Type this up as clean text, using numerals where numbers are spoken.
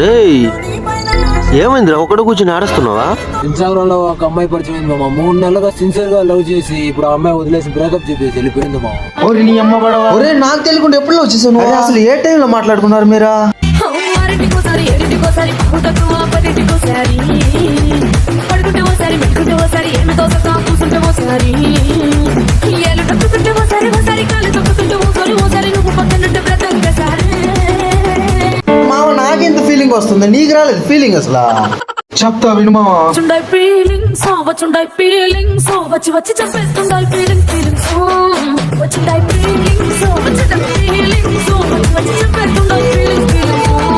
రేయ్ ఏమైందిరా ఒకడు కూర్చొని ఆడుస్తున్నావా? ఇన్స్టాగ్రామ్ లో ఒక అమ్మాయి పరిచయం అయింది మామ. 3 నెలలుగా సిన్సియర్ గా లవ్ చేసి ఇప్పుడు ఆ అమ్మాయి వదిలేసి బ్రేకప్ చెప్పేసి వెళ్ళిపోయింది మామ. ఒరే నాకు తెలియకుండా ఎప్పుడు వచ్చేసాను. అసలు ఏ టైంలో మాట్లాడుకున్నారు మీరా? మామ నాకెంత ఫీలింగ్ వస్తుంది, నీకు రాలేదు ఫీలింగ్ అసలు? చెప్తా విను మామ. వచ్చి వచ్చి చెప్పేస్తుండాలి ఫీలింగ్స్ వచ్చిండాయి ఫీలింగ్స్ వచ్చి చెప్పేస్తుండాలి ఫీలింగ్స్